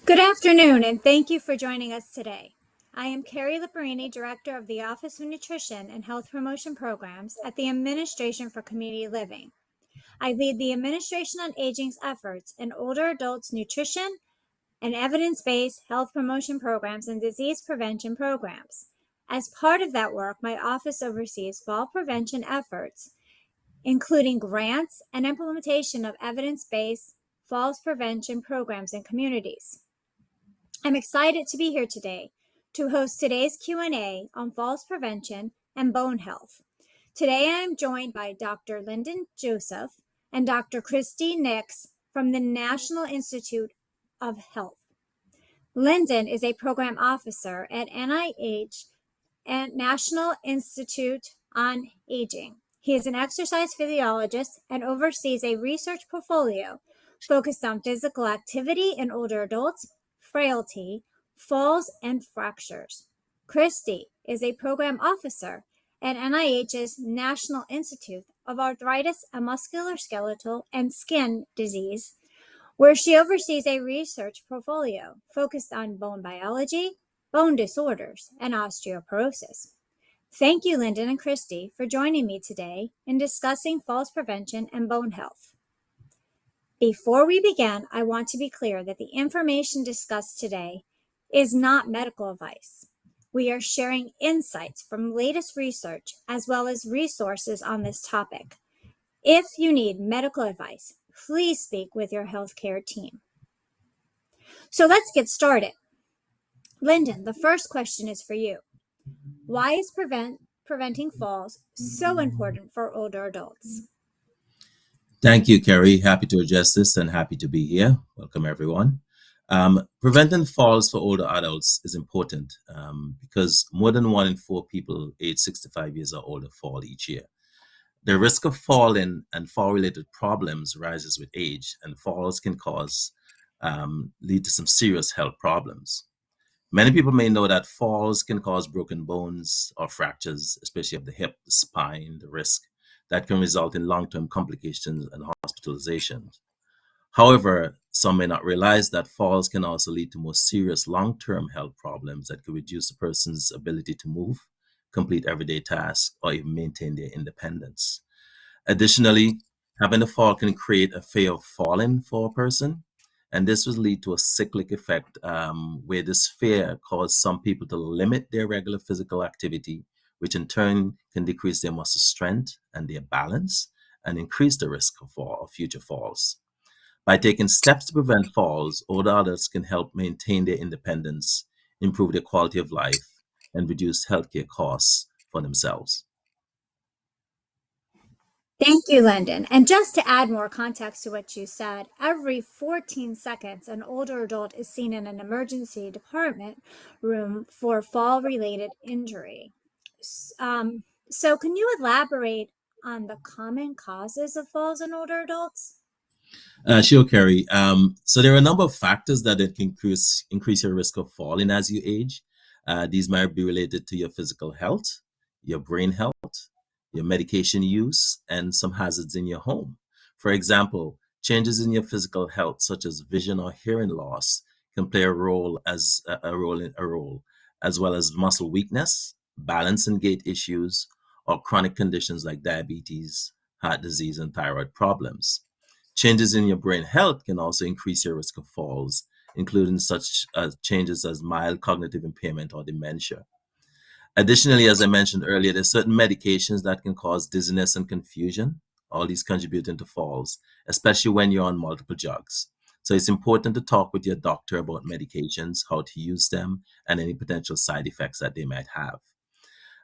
Good afternoon, and thank you for joining us today. I am Carrie Liparini, Director of the Office of Nutrition and Health Promotion Programs at the Administration for Community Living. I lead the Administration on Aging's efforts in older adults' nutrition and evidence-based health promotion programs and disease prevention programs. As part of that work, my office oversees fall prevention efforts, including grants and implementation of evidence-based falls prevention programs in communities. I'm excited to be here today to host today's Q&A on falls prevention and bone health. Today I am joined by Dr. Lyndon Joseph and Dr. Christy Nix from the National Institute of Health. Lyndon is a program officer at NIH and National Institute on Aging. He is an exercise physiologist and oversees a research portfolio focused on physical activity in older adults, frailty, falls, and fractures. Christy is a program officer at NIH's National Institute of Arthritis and Musculoskeletal and Skin Disease, where she oversees a research portfolio focused on bone biology, bone disorders, and osteoporosis. Thank you, Lyndon and Christy, for joining me today in discussing falls prevention and bone health. Before we begin, I want to be clear that the information discussed today is not medical advice. We are sharing insights from latest research as well as resources on this topic. If you need medical advice, please speak with your healthcare team. So let's get started. Lyndon, the first question is for you. Why is preventing falls so important for older adults? Thank you, Kerry. Happy to address this and happy to be here. Welcome, everyone. Preventing falls for older adults is important because more than 1 in 4 people aged 65 years or older fall each year. The risk of falling and fall-related problems rises with age, and falls can lead to some serious health problems. Many people may know that falls can cause broken bones or fractures, especially of the hip, the spine, the wrist, that can result in long-term complications and hospitalizations. However, some may not realize that falls can also lead to more serious long-term health problems that could reduce a person's ability to move, complete everyday tasks, or even maintain their independence. Additionally, having a fall can create a fear of falling for a person, and this will lead to a cyclic effect where this fear causes some people to limit their regular physical activity, which in turn can decrease their muscle strength and their balance and increase the risk of future falls. By taking steps to prevent falls, older adults can help maintain their independence, improve their quality of life, and reduce healthcare costs for themselves. Thank you, Lyndon. And just to add more context to what you said, every 14 seconds, an older adult is seen in an emergency department room for fall-related injury. So can you elaborate on the common causes of falls in older adults? Sure, Kerry. So there are a number of factors that can increase your risk of falling as you age. These might be related to your physical health, your brain health, your medication use, and some hazards in your home. For example, changes in your physical health, such as vision or hearing loss, can play a role, as well as muscle weakness, balance and gait issues, or chronic conditions like diabetes, heart disease, and thyroid problems. Changes in your brain health can also increase your risk of falls, including such changes as mild cognitive impairment or dementia. Additionally, as I mentioned earlier, there's certain medications that can cause dizziness and confusion, all these contributing to falls, especially when you're on multiple drugs. So it's important to talk with your doctor about medications, how to use them, and any potential side effects that they might have.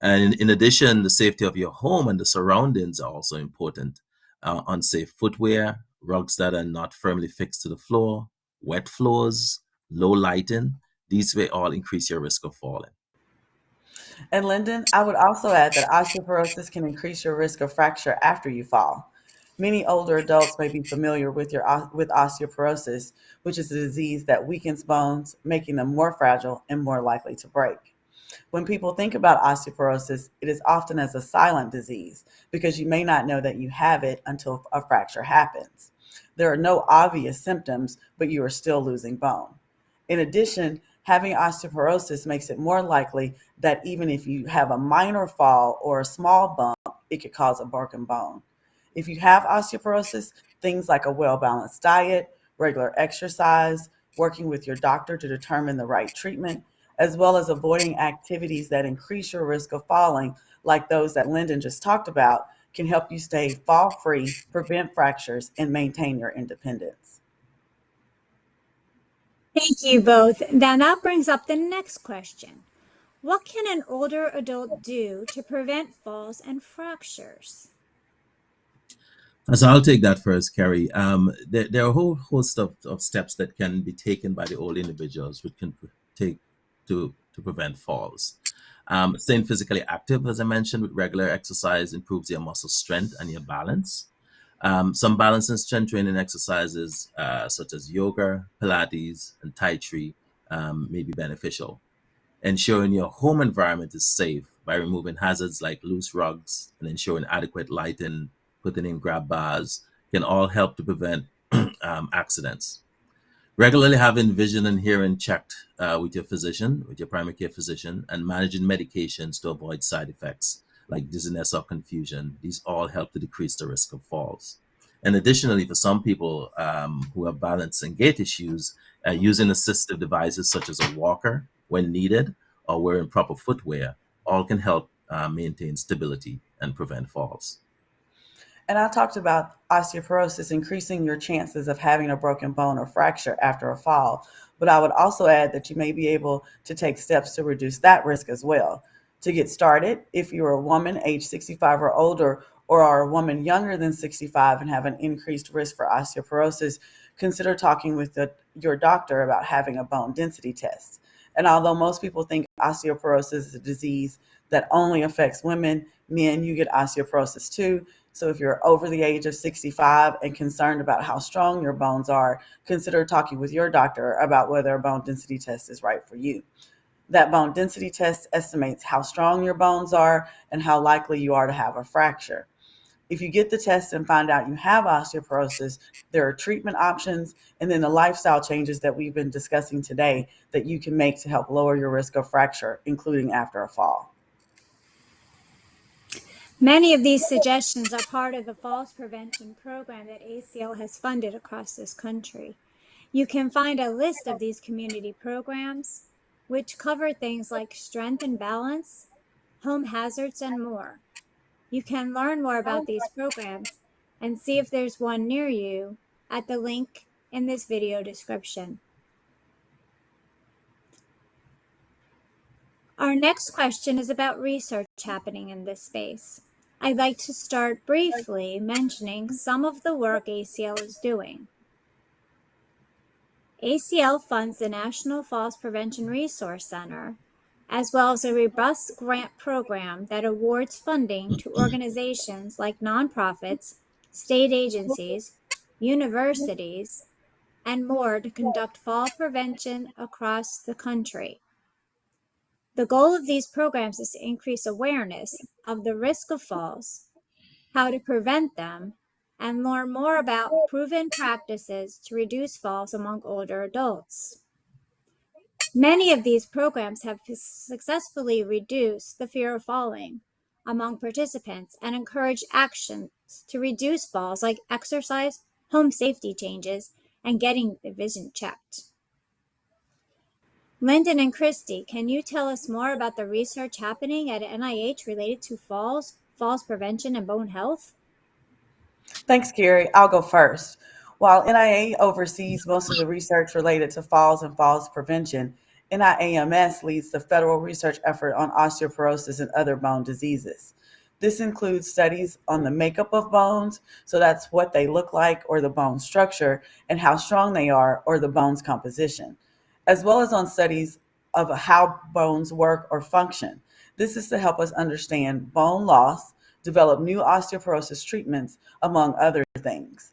And in addition, the safety of your home and the surroundings are also important. Unsafe footwear, rugs that are not firmly fixed to the floor, wet floors, low lighting, these may all increase your risk of falling. And Lyndon, I would also add that osteoporosis can increase your risk of fracture after you fall. Many older adults may be familiar with osteoporosis, which is a disease that weakens bones, making them more fragile and more likely to break. When people think about osteoporosis, it is often as a silent disease because you may not know that you have it until a fracture happens. There are no obvious symptoms, but you are still losing bone. In addition, having osteoporosis makes it more likely that even if you have a minor fall or a small bump, it could cause a broken bone. If you have osteoporosis, things like a well balanced diet, regular exercise, working with your doctor to determine the right treatment, as well as avoiding activities that increase your risk of falling, like those that Lyndon just talked about, can help you stay fall free, prevent fractures, and maintain your independence. Thank you both. Then that brings up the next question. What can an older adult do to prevent falls and fractures? So I'll take that first, Kerry. There are a whole host of steps that can be taken by the old individuals which can take to prevent falls. Staying physically active, as I mentioned, with regular exercise improves your muscle strength and your balance. Some balance and strength training exercises, such as yoga, Pilates, and Tai Chi, may be beneficial. Ensuring your home environment is safe by removing hazards like loose rugs and ensuring adequate lighting, putting in grab bars can all help to prevent accidents. Regularly having vision and hearing checked with your physician, with your primary care physician, and managing medications to avoid side effects like dizziness or confusion. These all help to decrease the risk of falls. And additionally, for some people who have balance and gait issues, using assistive devices such as a walker when needed or wearing proper footwear all can help maintain stability and prevent falls. And I talked about osteoporosis increasing your chances of having a broken bone or fracture after a fall. But I would also add that you may be able to take steps to reduce that risk as well. To get started, if you're a woman age 65 or older, or are a woman younger than 65 and have an increased risk for osteoporosis, consider talking with your doctor about having a bone density test. And although most people think osteoporosis is a disease that only affects women, men, you get osteoporosis too. So if you're over the age of 65 and concerned about how strong your bones are, consider talking with your doctor about whether a bone density test is right for you. That bone density test estimates how strong your bones are and how likely you are to have a fracture. If you get the test and find out you have osteoporosis, there are treatment options and then the lifestyle changes that we've been discussing today that you can make to help lower your risk of fracture, including after a fall. Many of these suggestions are part of the falls prevention program that ACL has funded across this country. You can find a list of these community programs, which cover things like strength and balance, home hazards, and more. You can learn more about these programs and see if there's one near you at the link in this video description. Our next question is about research happening in this space. I'd like to start briefly mentioning some of the work ACL is doing. ACL funds the National Falls Prevention Resource Center, as well as a robust grant program that awards funding to organizations like nonprofits, state agencies, universities, and more to conduct fall prevention across the country. The goal of these programs is to increase awareness of the risk of falls, how to prevent them, and learn more about proven practices to reduce falls among older adults. Many of these programs have successfully reduced the fear of falling among participants and encourage actions to reduce falls like exercise, home safety changes, and getting the vision checked. Lyndon and Christy, can you tell us more about the research happening at NIH related to falls, falls prevention, and bone health? Thanks, Gary. I'll go first. While NIA oversees most of the research related to falls and falls prevention, NIAMS leads the federal research effort on osteoporosis and other bone diseases. This includes studies on the makeup of bones, so that's what they look like or the bone structure, and how strong they are or the bone's composition, as well as on studies of how bones work or function. This is to help us understand bone loss, develop new osteoporosis treatments, among other things.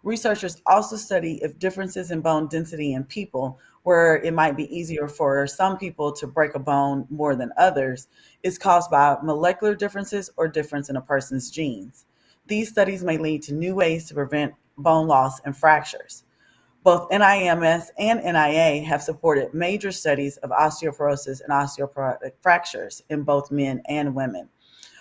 Researchers also study if differences in bone density in people, where it might be easier for some people to break a bone more than others, is caused by molecular differences or difference in a person's genes. These studies may lead to new ways to prevent bone loss and fractures. Both NIMS and NIA have supported major studies of osteoporosis and osteoporotic fractures in both men and women.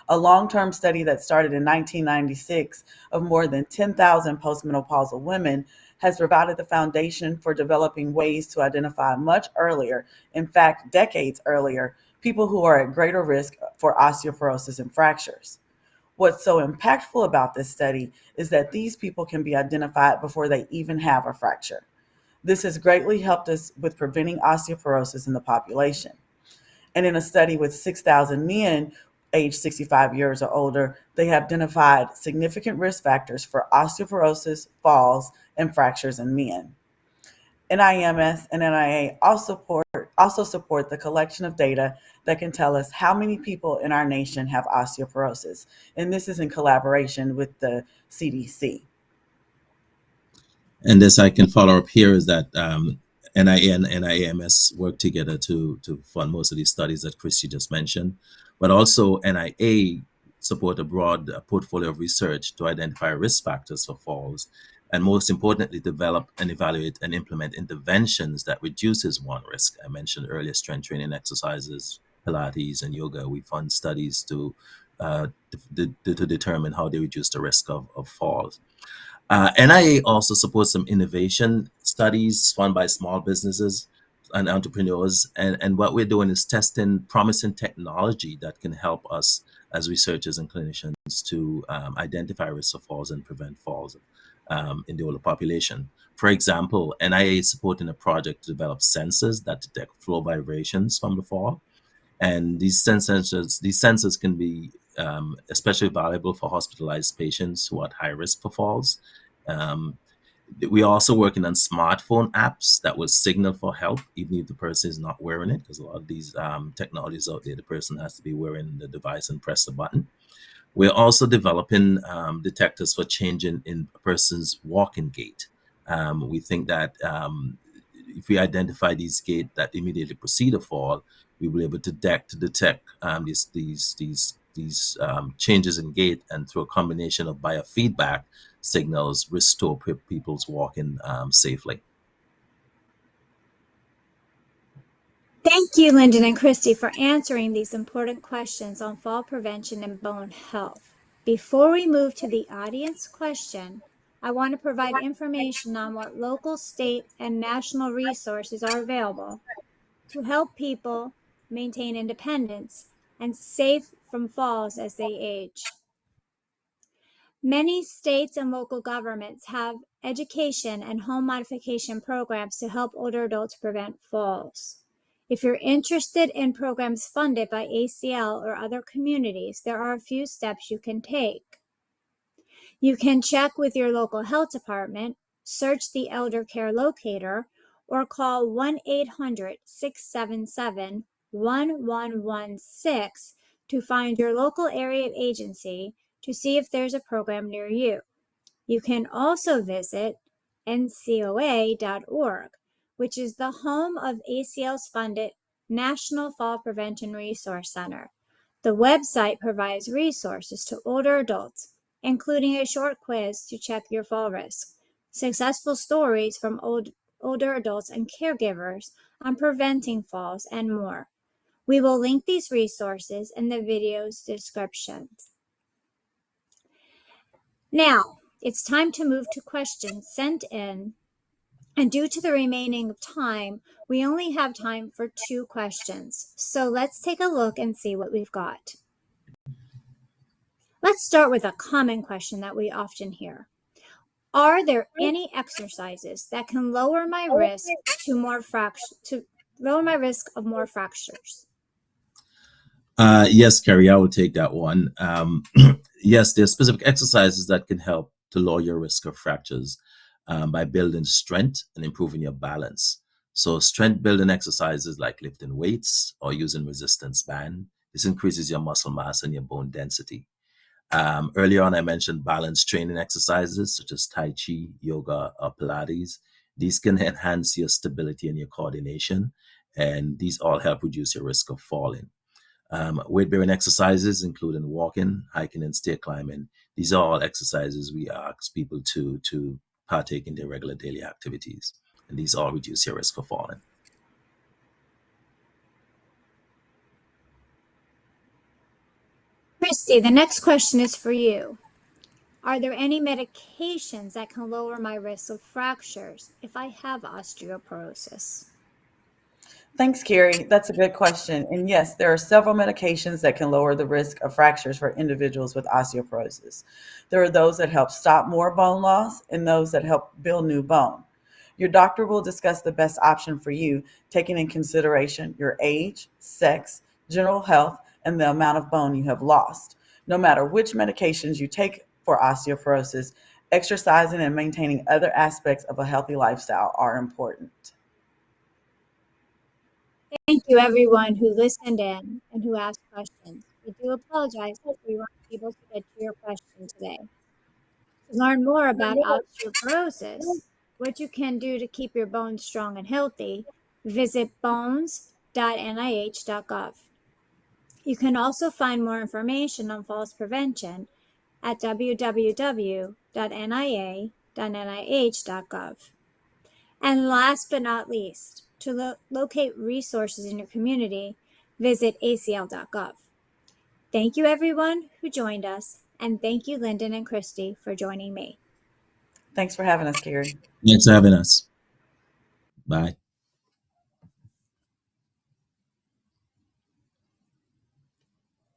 A long-term study that started in 1996 of more than 10,000 postmenopausal women has provided the foundation for developing ways to identify much earlier, in fact, decades earlier, people who are at greater risk for osteoporosis and fractures. What's so impactful about this study is that these people can be identified before they even have a fracture. This has greatly helped us with preventing osteoporosis in the population. And in a study with 6,000 men aged 65 years or older, they have identified significant risk factors for osteoporosis, falls, and fractures in men. NIMS and NIA also support the collection of data that can tell us how many people in our nation have osteoporosis. And this is in collaboration with the CDC. And this I can follow up here is that NIA and NIAMS work together to fund most of these studies that Christy just mentioned, but also NIA support a broad portfolio of research to identify risk factors for falls, and most importantly, develop and evaluate and implement interventions that reduces one risk. I mentioned earlier strength training exercises, Pilates, and yoga. We fund studies to determine how they reduce the risk of falls. NIA also supports some innovation studies funded by small businesses and entrepreneurs. And what we're doing is testing promising technology that can help us as researchers and clinicians to identify risks of falls and prevent falls in the older population. For example, NIA is supporting a project to develop sensors that detect floor vibrations from the fall. And these sensors can be especially valuable for hospitalized patients who are at high risk for falls. Um, we're also working on smartphone apps that will signal for help, even if the person is not wearing it, because a lot of these technologies out there, the person has to be wearing the device and press the button. We're also developing detectors for changing in a person's walking gait. We think that if we identify these gait that immediately precede a fall, we will be able to detect these changes in gait, and through a combination of biofeedback signals, restore people's walking safely. Thank you, Lyndon and Christy, for answering these important questions on fall prevention and bone health. Before we move to the audience question, I want to provide information on what local, state, and national resources are available to help people maintain independence and safe from falls as they age. Many states and local governments have education and home modification programs to help older adults prevent falls. If you're interested in programs funded by ACL or other communities, there are a few steps you can take. You can check with your local health department, search the Elder Care Locator, or call 1-800-677-1116 to find your local area agency to see if there's a program near you. You can also visit ncoa.org, which is the home of ACL's funded National Fall Prevention Resource Center. The website provides resources to older adults, including a short quiz to check your fall risk, successful stories from older adults and caregivers on preventing falls, and more. We will link these resources in the video's descriptions. Now, it's time to move to questions sent in, and due to the remaining time, we only have time for 2 questions. So let's take a look and see what we've got. Let's start with a common question that we often hear. Are there any exercises that can lower my risk of more fractures? Yes, Carrie, I will take that one. Yes, there's specific exercises that can help to lower your risk of fractures by building strength and improving your balance. So strength building exercises like lifting weights or using resistance band, this increases your muscle mass and your bone density. Earlier on, I mentioned balance training exercises such as Tai Chi, yoga, or Pilates. These can enhance your stability and your coordination, and these all help reduce your risk of falling. Weight bearing exercises, including walking, hiking, and stair climbing. These are all exercises we ask people to partake in their regular daily activities. And these all reduce your risk for falling. Christy, the next question is for you. Are there any medications that can lower my risk of fractures if I have osteoporosis? Thanks, Carrie. That's a good question. And yes, there are several medications that can lower the risk of fractures for individuals with osteoporosis. There are those that help stop more bone loss and those that help build new bone. Your doctor will discuss the best option for you, taking in consideration your age, sex, general health, and the amount of bone you have lost. No matter which medications you take for osteoporosis, exercising and maintaining other aspects of a healthy lifestyle are important. Thank you, everyone who listened in and who asked questions. I do apologize if we weren't able to get to your question today. To learn more about osteoporosis, what you can do to keep your bones strong and healthy, visit bones.nih.gov. You can also find more information on falls prevention at www.nia.nih.gov. And last but not least, to locate resources in your community, visit acl.gov. Thank you, everyone who joined us, and thank you, Lyndon and Christy, for joining me. Thanks for having us, Carrie. Thanks for having us. Bye.